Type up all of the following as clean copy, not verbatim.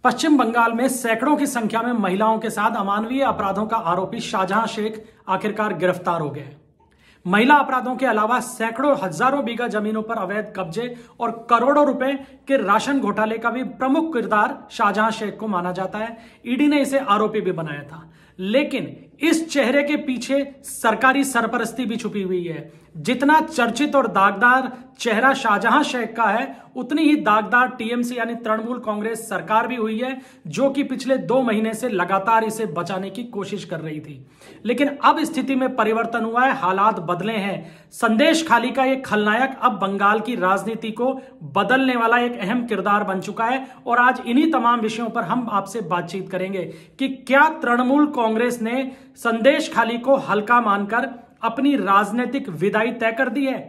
पश्चिम बंगाल में सैकड़ों की संख्या में महिलाओं के साथ अमानवीय अपराधों का आरोपी शाहजहां शेख आखिरकार गिरफ्तार हो गए। महिला अपराधों के अलावा सैकड़ों हजारों बीघा जमीनों पर अवैध कब्जे और करोड़ों रुपए के राशन घोटाले का भी प्रमुख किरदार शाहजहां शेख को माना जाता है। ईडी ने इसे आरोपी भी बनाया था, लेकिन इस चेहरे के पीछे सरकारी सरपरस्ती भी छुपी हुई है। जितना चर्चित और दागदार चेहरा शाहजहां शेख का है, उतनी ही दागदार टीएमसी यानी तृणमूल कांग्रेस सरकार भी हुई है, जो कि पिछले 2 महीने से लगातार इसे बचाने की कोशिश कर रही थी। लेकिन अब स्थिति में परिवर्तन हुआ है, हालात बदले हैं। संदेश खाली का एक खलनायक अब बंगाल की राजनीति को बदलने वाला एक अहम किरदार बन चुका है। और आज इन्हीं तमाम विषयों पर हम आपसे बातचीत करेंगे कि क्या तृणमूल कांग्रेस ने संदेश खाली को हल्का मानकर अपनी राजनीतिक विदाई तय कर दी है।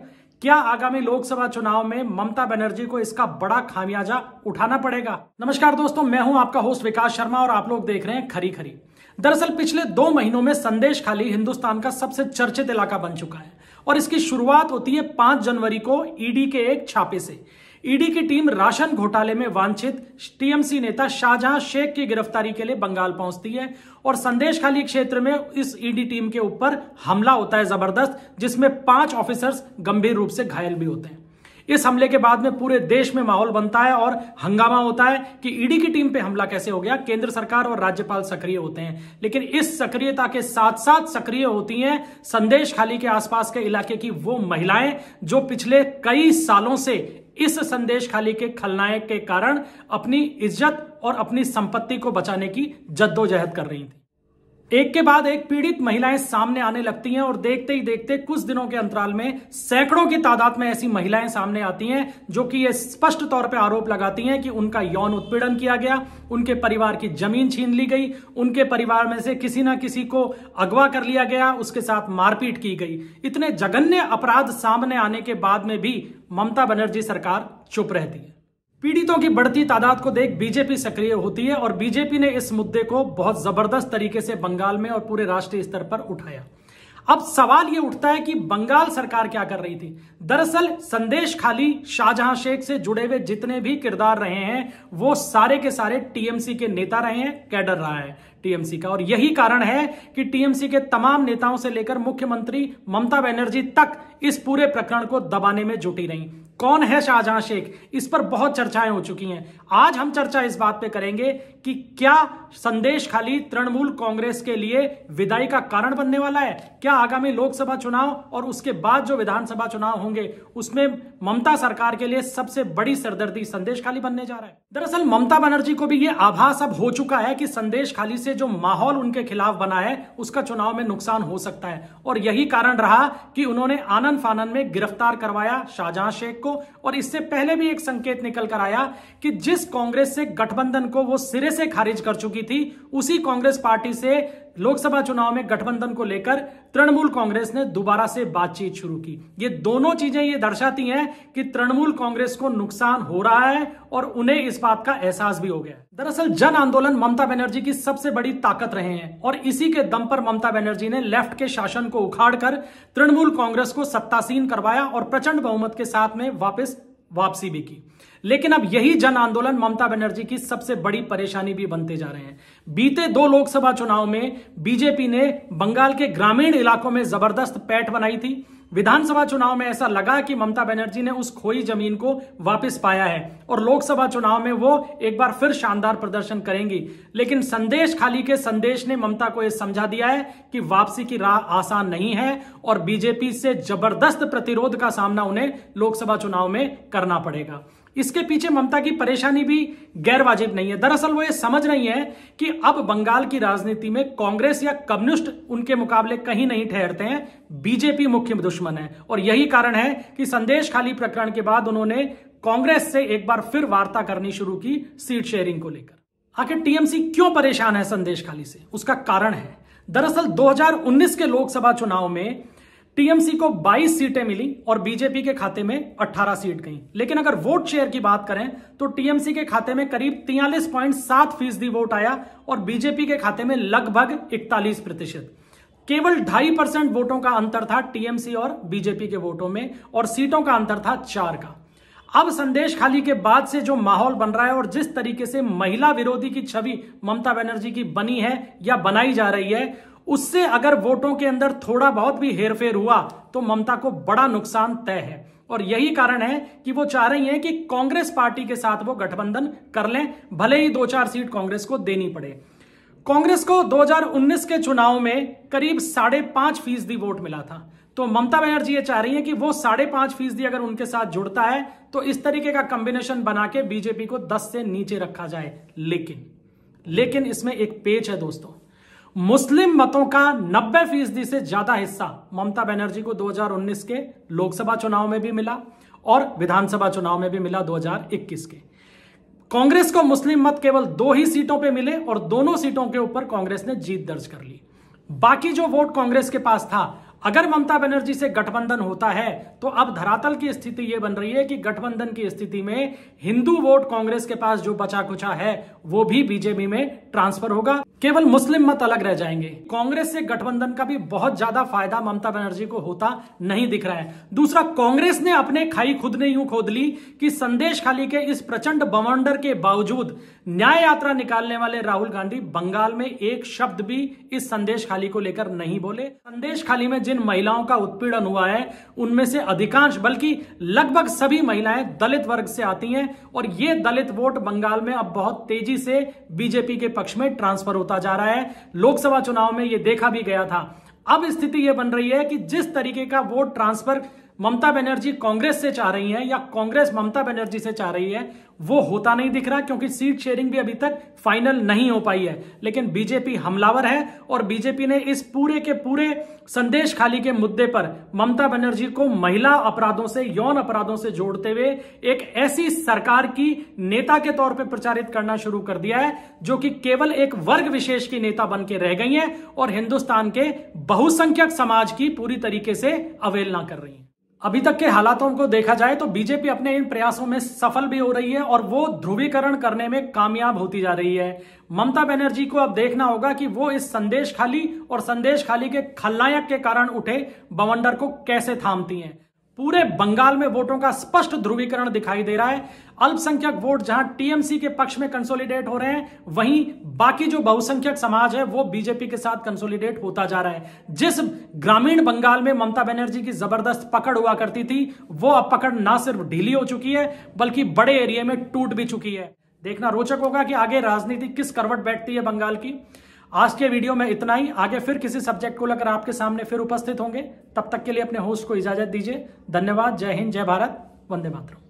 क्या आगामी लोकसभा चुनाव में ममता बनर्जी को इसका बड़ा खामियाजा उठाना पड़ेगा। नमस्कार दोस्तों, मैं हूं आपका होस्ट विकास शर्मा और आप लोग देख रहे हैं खरी खरी। दरअसल पिछले 2 महीनों में संदेश खाली हिंदुस्तान का सबसे चर्चित इलाका बन चुका है और इसकी शुरुआत होती है 5 जनवरी को ईडी के एक छापे से। ईडी की टीम राशन घोटाले में वांछित टीएमसी नेता शाहजहां शेख की गिरफ्तारी के लिए बंगाल पहुंचती है और संदेश खाली क्षेत्र में इस ईडी टीम के ऊपर हमला होता है जबरदस्त, जिसमें 5 ऑफिसर्स गंभीर रूप से घायल भी होते हैं। इस हमले के बाद में पूरे देश में माहौल बनता है और हंगामा होता है कि ईडी की टीम पे हमला कैसे हो गया। केंद्र सरकार और राज्यपाल सक्रिय होते हैं, लेकिन इस सक्रियता के साथ साथ सक्रिय होती हैं संदेश खाली के आसपास के इलाके की वो महिलाएं जो पिछले कई सालों से इस संदेश खाली के खलनायक के कारण अपनी इज्जत और अपनी संपत्ति को बचाने की जद्दोजहद कर रही थी। एक के बाद एक पीड़ित महिलाएं सामने आने लगती हैं और देखते ही देखते कुछ दिनों के अंतराल में सैकड़ों की तादाद में ऐसी महिलाएं सामने आती हैं जो कि ये स्पष्ट तौर पे आरोप लगाती हैं कि उनका यौन उत्पीड़न किया गया, उनके परिवार की जमीन छीन ली गई, उनके परिवार में से किसी ना किसी को अगवा कर लिया गया, उसके साथ मारपीट की गई। इतने जघन्य अपराध सामने आने के बाद में भी ममता बनर्जी सरकार चुप रहती है। पीड़ितों की बढ़ती तादाद को देख बीजेपी सक्रिय होती है और बीजेपी ने इस मुद्दे को बहुत जबरदस्त तरीके से बंगाल में और पूरे राष्ट्रीय स्तर पर उठाया। अब सवाल यह उठता है कि बंगाल सरकार क्या कर रही थी। दरअसल संदेश खाली शाहजहां शेख से जुड़े हुए जितने भी किरदार रहे हैं वो सारे के सारे टीएमसी के नेता रहे हैं, कैडर रहा है टीएमसी का। और यही कारण है कि टीएमसी के तमाम नेताओं से लेकर मुख्यमंत्री ममता बनर्जी तक इस पूरे प्रकरण को दबाने में जुटी रही। कौन है शाहजहां शेख, इस पर बहुत चर्चाएं हो चुकी हैं। आज हम चर्चा इस बात पे करेंगे कि क्या संदेश खाली तृणमूल कांग्रेस के लिए विदाई का कारण बनने वाला है। क्या आगामी लोकसभा चुनाव और उसके बाद जो विधानसभा चुनाव होंगे उसमें ममता सरकार के लिए सबसे बड़ी सरदर्दी संदेश खाली बनने जा रहा है। दरअसल ममता बनर्जी को भी यह आभास अब हो चुका है कि संदेश खाली से जो माहौल उनके खिलाफ बना है उसका चुनाव में नुकसान हो सकता है और यही कारण रहा कि उन्होंने आनन फानन में गिरफ्तार करवाया शाहजहां शेख को। और इससे पहले भी एक संकेत निकल कर आया कि जिस कांग्रेस से गठबंधन को वो सिरे से खारिज कर चुकी थी, उसी कांग्रेस पार्टी से लोकसभा चुनाव में गठबंधन को लेकर तृणमूल कांग्रेस ने दोबारा से बातचीत शुरू की। ये दोनों चीजें ये दर्शाती हैं कि तृणमूल कांग्रेस को नुकसान हो रहा है और उन्हें इस बात का एहसास भी हो गया। दरअसल जन आंदोलन ममता बनर्जी की सबसे बड़ी ताकत रहे हैं और इसी के दम पर ममता बनर्जी ने लेफ्ट के शासन को उखाड़कर तृणमूल कांग्रेस को सत्तासीन करवाया और प्रचंड बहुमत के साथ में वापसी भी की। लेकिन अब यही जन आंदोलन ममता बनर्जी की सबसे बड़ी परेशानी भी बनते जा रहे हैं। बीते 2 लोकसभा चुनाव में बीजेपी ने बंगाल के ग्रामीण इलाकों में जबरदस्त पैठ बनाई थी। विधानसभा चुनाव में ऐसा लगा कि ममता बनर्जी ने उस खोई जमीन को वापस पाया है और लोकसभा चुनाव में वो एक बार फिर शानदार प्रदर्शन करेंगी। लेकिन संदेश खाली के संदेश ने ममता को यह समझा दिया है कि वापसी की राह आसान नहीं है और बीजेपी से जबरदस्त प्रतिरोध का सामना उन्हें लोकसभा चुनाव में करना पड़ेगा। इसके पीछे ममता की परेशानी भी गैर वाजिब नहीं है। दरअसल वो ये समझ रही है कि अब बंगाल की राजनीति में कांग्रेस या कम्युनिस्ट उनके मुकाबले कहीं नहीं ठहरते हैं, बीजेपी मुख्य दुश्मन है। और यही कारण है कि संदेश खाली प्रकरण के बाद उन्होंने कांग्रेस से एक बार फिर वार्ता करनी शुरू की सीट शेयरिंग को लेकर। आखिर टीएमसी क्यों परेशान है संदेश खाली से, उसका कारण है दरअसल 2019 के लोकसभा चुनाव में टीएमसी को 22 सीटें मिली और बीजेपी के खाते में 18 सीट गई। लेकिन अगर वोट शेयर की बात करें तो टीएमसी के खाते में करीब 43.7% वोट आया और बीजेपी के खाते में लगभग 41%। केवल 2.5% वोटों का अंतर था टीएमसी और बीजेपी के वोटों में और सीटों का अंतर था 4 का। अब संदेश खाली के बाद से जो माहौल बन रहा है और जिस तरीके से महिला विरोधी की छवि ममता बनर्जी की बनी है या बनाई जा रही है, उससे अगर वोटों के अंदर थोड़ा बहुत भी हेरफेर हुआ तो ममता को बड़ा नुकसान तय है। और यही कारण है कि वो चाह रही हैं कि कांग्रेस पार्टी के साथ वो गठबंधन कर लें, भले ही 2-4 सीट कांग्रेस को देनी पड़े। कांग्रेस को 2019 के चुनाव में करीब 5.5% वोट मिला था, तो ममता बनर्जी ये चाह रही है कि वो 5.5% अगर उनके साथ जुड़ता है तो इस तरीके का कॉम्बिनेशन बना के बीजेपी को 10 से नीचे रखा जाए। लेकिन इसमें एक पेच है दोस्तों, मुस्लिम मतों का 90% से ज्यादा हिस्सा ममता बनर्जी को 2019 के लोकसभा चुनाव में भी मिला और विधानसभा चुनाव में भी मिला 2021 के। कांग्रेस को मुस्लिम मत केवल 2 ही सीटों पे मिले और दोनों सीटों के ऊपर कांग्रेस ने जीत दर्ज कर ली। बाकी जो वोट कांग्रेस के पास था, अगर ममता बनर्जी से गठबंधन होता है तो अब धरातल की स्थिति यह बन रही है कि गठबंधन की स्थिति में हिंदू वोट कांग्रेस के पास जो बचा कुचा है वो भी बीजेपी में ट्रांसफर होगा, केवल मुस्लिम मत अलग रह जाएंगे। कांग्रेस से गठबंधन का भी बहुत ज्यादा फायदा ममता बनर्जी को होता नहीं दिख रहा है। दूसरा, कांग्रेस ने अपने खाई खुद ने यूं खोद ली कि संदेश खाली के इस प्रचंड बवंडर के बावजूद न्याय यात्रा निकालने वाले राहुल गांधी बंगाल में एक शब्द भी इस संदेश खाली को लेकर नहीं बोले। संदेश खाली में जिन महिलाओं का उत्पीड़न हुआ है उनमें से अधिकांश, बल्कि लगभग सभी महिलाएं दलित वर्ग से आती हैं और ये दलित वोट बंगाल में अब बहुत तेजी से बीजेपी के पक्ष में ट्रांसफर होता जा रहा है। लोकसभा चुनाव में यह देखा भी गया था। अब स्थिति यह बन रही है कि जिस तरीके का वोट ट्रांसफर ममता बनर्जी कांग्रेस से चाह रही है या कांग्रेस ममता बनर्जी से चाह रही है वो होता नहीं दिख रहा, क्योंकि सीट शेयरिंग भी अभी तक फाइनल नहीं हो पाई है। लेकिन बीजेपी हमलावर है और बीजेपी ने इस पूरे के पूरे संदेश खाली के मुद्दे पर ममता बनर्जी को महिला अपराधों से, यौन अपराधों से जोड़ते हुए एक ऐसी सरकार की नेता के तौर पर प्रचारित करना शुरू कर दिया है जो कि केवल एक वर्ग विशेष की नेता बन के रह गई है और हिंदुस्तान के बहुसंख्यक समाज की पूरी तरीके से अवहेलना कर रही है। अभी तक के हालातों को देखा जाए तो बीजेपी अपने इन प्रयासों में सफल भी हो रही है और वो ध्रुवीकरण करने में कामयाब होती जा रही है। ममता बनर्जी को अब देखना होगा कि वो इस संदेश खाली और संदेश खाली के खलनायक के कारण उठे बवंडर को कैसे थामती हैं। पूरे बंगाल में वोटों का स्पष्ट ध्रुवीकरण दिखाई दे रहा है। अल्पसंख्यक वोट जहां टीएमसी के पक्ष में कंसोलिडेट हो रहे हैं, वहीं बाकी जो बहुसंख्यक समाज है वो बीजेपी के साथ कंसोलिडेट होता जा रहा है। जिस ग्रामीण बंगाल में ममता बनर्जी की जबरदस्त पकड़ हुआ करती थी, वो अब पकड़ ना सिर्फ ढीली हो चुकी है बल्कि बड़े एरिया में टूट भी चुकी है। देखना रोचक होगा कि आगे राजनीति किस करवट बैठती है बंगाल की। आज के वीडियो में इतना ही। आगे फिर किसी सब्जेक्ट को लेकर आपके सामने फिर उपस्थित होंगे। तब तक के लिए अपने होस्ट को इजाजत दीजिए। धन्यवाद। जय हिंद, जय भारत, वंदे मातरम।